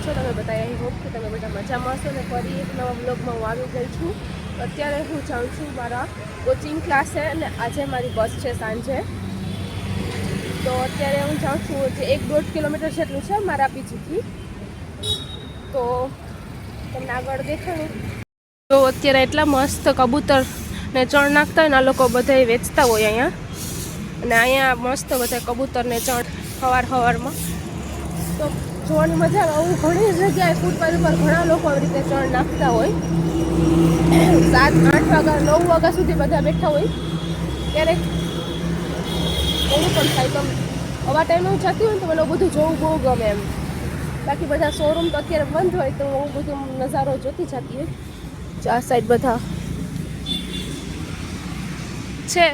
છો તમે બધા? આઈ હોપ કે તમે બધા મજામાં હશો ને ફરી એક નવા બ્લોગમાં હું આવી ગઈ છું. અત્યારે હું જાઉં છું મારા કોચિંગ ક્લાસે અને આજે મારી બસ છે સાંજે. તો અત્યારે હું જાઉં છું જે 1-1.5 કિલોમીટર જેટલું છે મારા પીજીથી. તો તમને આગળ દેખાડું તો અત્યારે એટલા મસ્ત કબૂતર ને ચણ નાખતા હોય ને આ લોકો બધા વેચતા હોય અહીંયા. અને અહીંયા મસ્ત બધા કબૂતર ને ચણ સવારમાં તો જોવાની મજા આવે. આવું ઘણી જગ્યાએ ફૂટપાથ ઉપર ઘણા લોકો આવી રીતે ચણ નાખતા હોય. 7-8 વાગ્યા 9 વાગ્યા સુધી બધા બેઠા હોય. ક્યારેક એવું પણ થાય તો આવા ટાઈમે હું જતી હોય ને તો મને બધું જોવું બહુ ગમે એમ. બાકી બધા શોરૂમ તો અત્યારે બંધ હોય તો હું બધું નજારો જોતી જતી હોય. આ સાઈડ બધા છે.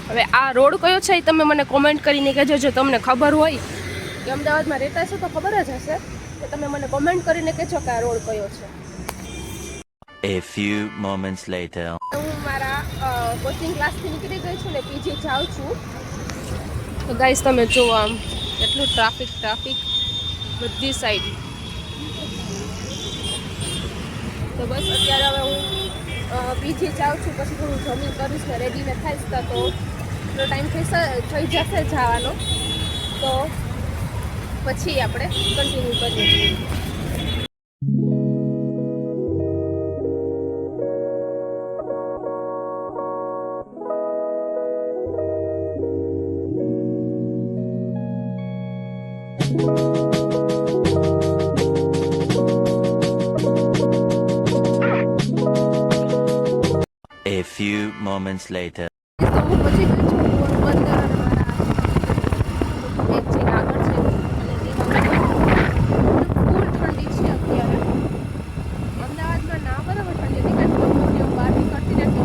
હવે આ રોડ કયો છે એ તમે મને કોમેન્ટ કરીને કહેજો. જો તમને ખબર હોય કે અમદાવાદમાં રહેતા છો તો ખબર જ હશે તો તમે મને કોમેન્ટ કરીને કહેજો કે આ રોડ કયો છે. A few moments later. હું મારા કોચિંગ ક્લાસથી નીકળી ગઈ છું ને પીજી જાઉં છું. તો ગાઈસ તમે જુઓ આમ એટલું ટ્રાફિક બધી સાઈડ. તો બસ અત્યારે હવે હું પીજી જાઉં છું. પછી હું જમી કરીશ ને રેડીને થઈશ તો ટાઈમ થઈ જશે જવાનો. તો પછી આપણે કન્ટિન્યુ કરીએ. A few moments later. તો હું પછી ગઈ છું પોરબંદર અને મારા એક છે આગળ છે ફૂલ ઠંડી છે અત્યારે. અમદાવાદમાં ના બરાબર ઠંડી હતી કારણ કે હું બહાર નીકળતી ને તો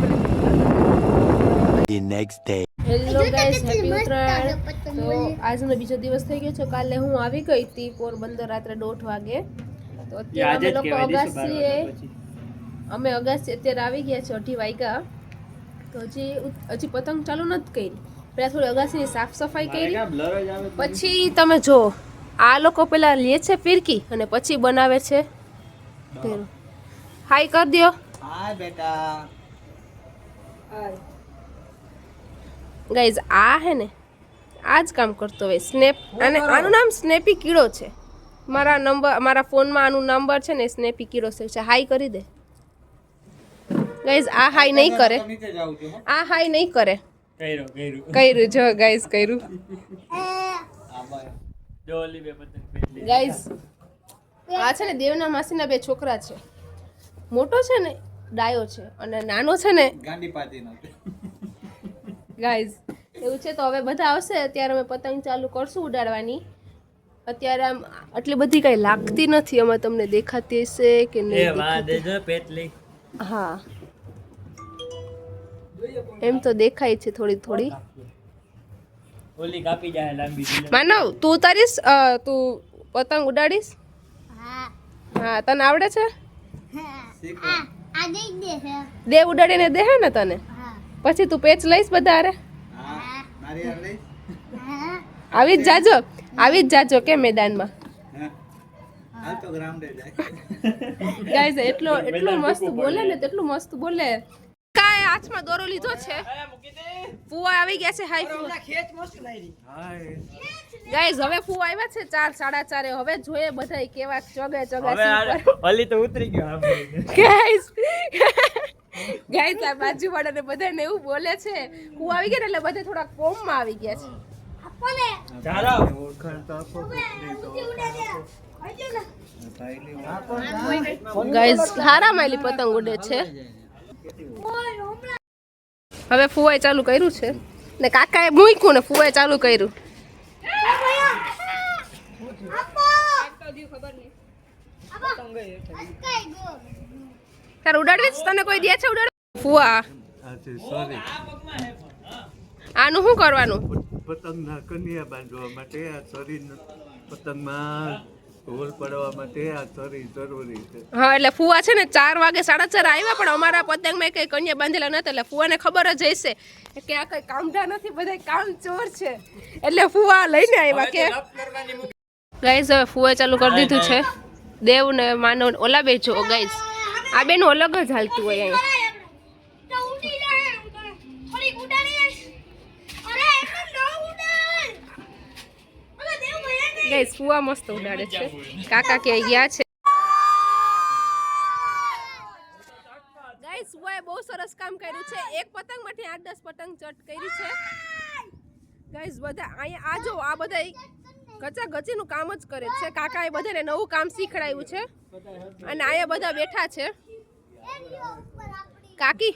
The next day. Hello guys, happy Uttarayan. તો આજનો બીજો દિવસ થઈ ગયો છે. કાલે હું આવી ગઈ હતી પોરબંદર રાત્રે 1:30 વાગે. તો અત્યારે અમે લોકો અગાસીએ અત્યારે આવી ગયા છે 2:30 વાગ્યા. તો હજી પતંગ ચાલુ નથી કરી. પહેલાં થોડી અગાસીની સાફ સફાઈ કરી. પછી તમે જો આ લોકો પેલા લે છે ફિરકી અને પછી બનાવે છે પેલું. હાય કર દો. હાય બેટા. ગાઈઝ આ હે ને આ જ કામ કરતો હોય સ્નેપ. અને આનું નામ સ્નેપી કીડો છે. મારા ફોનમાં આનું નંબર છે ને સ્નેપી કીડો છે. હાય કરી દે ગાઈઝ. આ હાય નહીં કરે. આ હાય નહીં કરે. કર્યું જો ગાઈઝ કર્યું. ગાઈઝ આ છે ને દેવના માસીના 2 છોકરા છે. મોટો છે ને ડાયો છે અને નાનો છે ને ગાંડી પાતી નો. ગાઈઝ એવું છે. તો હવે બધા આવશે ત્યારે અમે પતંગ ચાલુ કરશું ઉડાડવાની. અત્યારે આમ આટલી બધી કઈ લાગતી નથી. અમે તમને દેખાતી હશે કે નહીં? હા એમ તો દેખાય છે થોડી. ઓલી કાપી જાય લાંબી. માનવ તું ઉતારીશ? તું પતંગ ઉડાડીશ? હા તને આવડે છે? દે ઉડાડીને દે હે ને તને. પછી તું પેચ લઈશ બધા હારે? આવી જ જાજો કે મેદાનમાં. ગાઈઝ એટલું મસ્ત બોલે ને તેટલું મસ્ત બોલે. કાય હાથમાં દોરો લીધો છે. ફુવા આવી ગયા છે. હાય ફુવા. ગાઈઝ હવે ફુવા આવ્યા છે 4-4:30. હવે જોઈએ બધા કેવા ચગે ઓલી તો ઉતરી ગયો. ગાઈઝ આ બાજુવાળાને બધાને એવું બોલે છે. ફુવા આવી ગયા એટલે બધા થોડા કોમમાં આવી ગયા છે. ગાઈઝ હારા માયલી પતંગ ઉડે છે. હવે ફુવાએ ચાલુ કર્યું છે ને કાકાએ મૂક્યું ને ફુવાએ ચાલુ કર્યું. તાર ઉડાડવી તને કોઈ દે છે ઉડાડ? ફુવા આનું શું કરવાનું? પતંગના કન્યા બાંધવા માટે આ શરીર પતંગમાં હોલ પડવા માટે આ શરીર જરૂરી છે. હા એટલે ફુવા છે ને 4 વાગે 4:30 આવ્યા પણ અમારા પતંગમાં કઈ કન્યા બાંધેલા નતા. એટલે ફુવાને ખબર જ હશે કે આ કઈ કામધા નથી, બધા કામ ચોર છે. એટલે ફુવા લઈને આવ્યા કે ગાઈઝ હવે ફુએ ચાલુ કરી દીધું છે. દેવ ને માનો ઓલા બે જો ગાઈઝ આ બેનું અલગ જ હાલતું હોય અહીંયા. ગાઈઝ ફુવા મસ્ત ઉડાડે છે. કાકા કે ગયા છે. ગાઈઝ ફુવાએ બહુ સરસ કામ કર્યું છે. એક પતંગમાંથી 8-10 પતંગ ચટ કરી છે. ગાઈઝ બધા અહીંયા આ જો આ બધા ગચાગચીનું કામ જ કરે છે. કાકાએ બધાને નવું કામ શીખડાયું છે અને અહીંયા બધા બેઠા છે. કાકી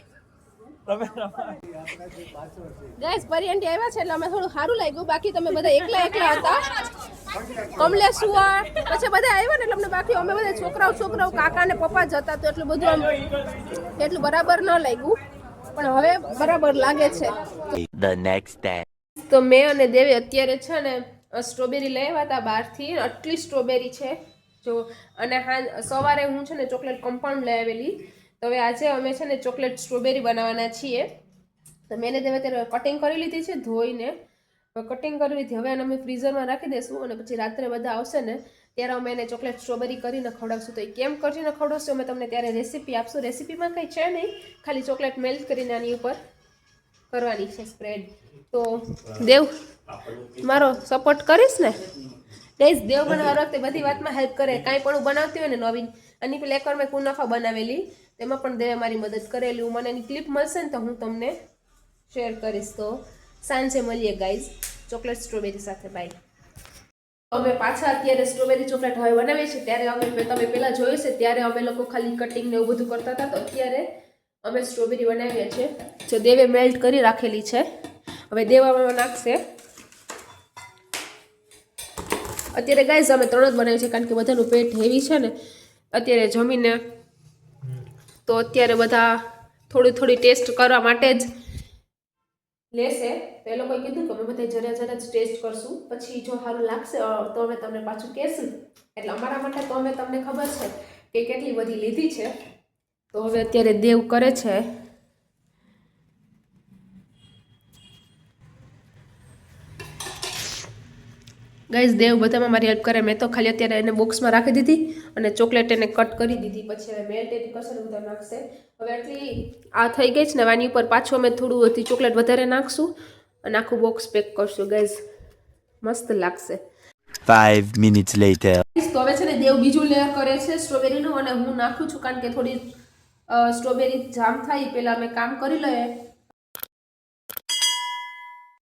ગાઈસ પરિયંટી આવ્યા છે એટલે અમે થોડું સારું લાગ્યું. બાકી તમે બધા એકલા હતા. કમલેશ સુવા પછી બધા આવ્યા ને એટલે અમને બાકી અમે બધા છોકરાઓ કાકા ને પપ્પા જ હતા તો એટલું બધું આમ એટલું બરાબર ન લાગ્યું પણ હવે બરાબર લાગે છે. The next day. તો મેં અને દેવે અત્યારે છે ને સ્ટ્રોબેરી લઈ આવ્યા હતા બહારથી. આટલી સ્ટ્રોબેરી છે જો. અને હા સવારે હું છે ને ચોકલેટ કમ્પાઉન્ડ લઈ આવેલી. તો હવે આજે અમે છે ને ચોકલેટ સ્ટ્રોબેરી બનાવવાના છીએ. તો મેં દેવે અત્યારે કટિંગ કરી લીધી છે ધોઈને. કટિંગ કરી લીધી હવે અમે ફ્રીઝરમાં રાખી દઈશું અને પછી રાત્રે બધા આવશે ને ત્યારે અમે એને ચોકલેટ સ્ટ્રોબેરી કરીને ખવડાવશું. તો એ કેમ કરીને ખવડાવશું અમે તમને ત્યારે રેસીપી આપશું. રેસીપીમાં કંઈ છે નહીં, ખાલી ચોકલેટ મેલ્ટ કરીને આની ઉપર કરવાની છે સ્પ્રેડ. તો દેવ મારો સપોર્ટ કરીશ ને? ગાઈસ દેવ બનાવવા વખતે બધી વાતમાં હેલ્પ કરે. કાંઈ પણ બનાવતી હોય ને નવીન અને પેલા એકવાર મેં કુનાફા બનાવેલી તેમાં પણ દેવે મારી મદદ કરેલી. મને એની ક્લિપ મળશે ને તો હું તમને શેર કરીશ. તો સાંજે મળીએ ગાઈઝ ચોકલેટ સ્ટ્રોબેરી સાથે. બાય. અમે પાછા અત્યારે સ્ટ્રોબેરી ચોકલેટ હવે બનાવીએ છીએ. ત્યારે અમે તમે પહેલાં જોયું છે ત્યારે અમે લોકો ખાલી કટિંગ ને એવું બધું કરતા હતા. તો અત્યારે અમે સ્ટ્રોબેરી બનાવીએ છીએ. જો દેવે મેલ્ટ કરી રાખેલી છે. હવે દેવામાં નાખશે. અત્યારે ગાઈઝ અમે 3 જ બનાવીએ છીએ કારણ કે બધાનું પેટ હેવી છે ને અત્યારે જમીને. તો અત્યારે બધા થોડી ટેસ્ટ કરવા માટે જ લેશે. તો એ લોકોએ કીધું કે અમે બધા જરા જ ટેસ્ટ કરશું, પછી જો સારું લાગશે તો અમે તમને પાછું કહેશું. એટલે અમારા માટે તો અમે તમને ખબર છે કે કેટલી બધી લીધી છે. તો હવે અત્યારે દેવ કરે છે. ગાઈઝ દેવ બધામાં મારી હેલ્પ કરે. મેં તો ખાલી અત્યારે એને બોક્સમાં રાખી દીધી અને ચોકલેટ એને કટ કરી દીધી. પછી હવે મેલ્ટ એની કરશે ને બધા નાખશે. હવે એટલી આ થઈ ગઈ છે ને આની ઉપર પાછું અમે થોડું હતી ચોકલેટ વધારે નાખશું અને આખું બોક્સ પેક કરશું. ગાઈઝ મસ્ત લાગશે. 5 minutes later. તો હવે છે ને દેવ બીજું લેયર કરે છે સ્ટ્રોબેરીનું અને હું નાખું છું કારણ કે થોડી સ્ટ્રોબેરી જામ થાય પહેલાં અમે કામ કરી લઈએ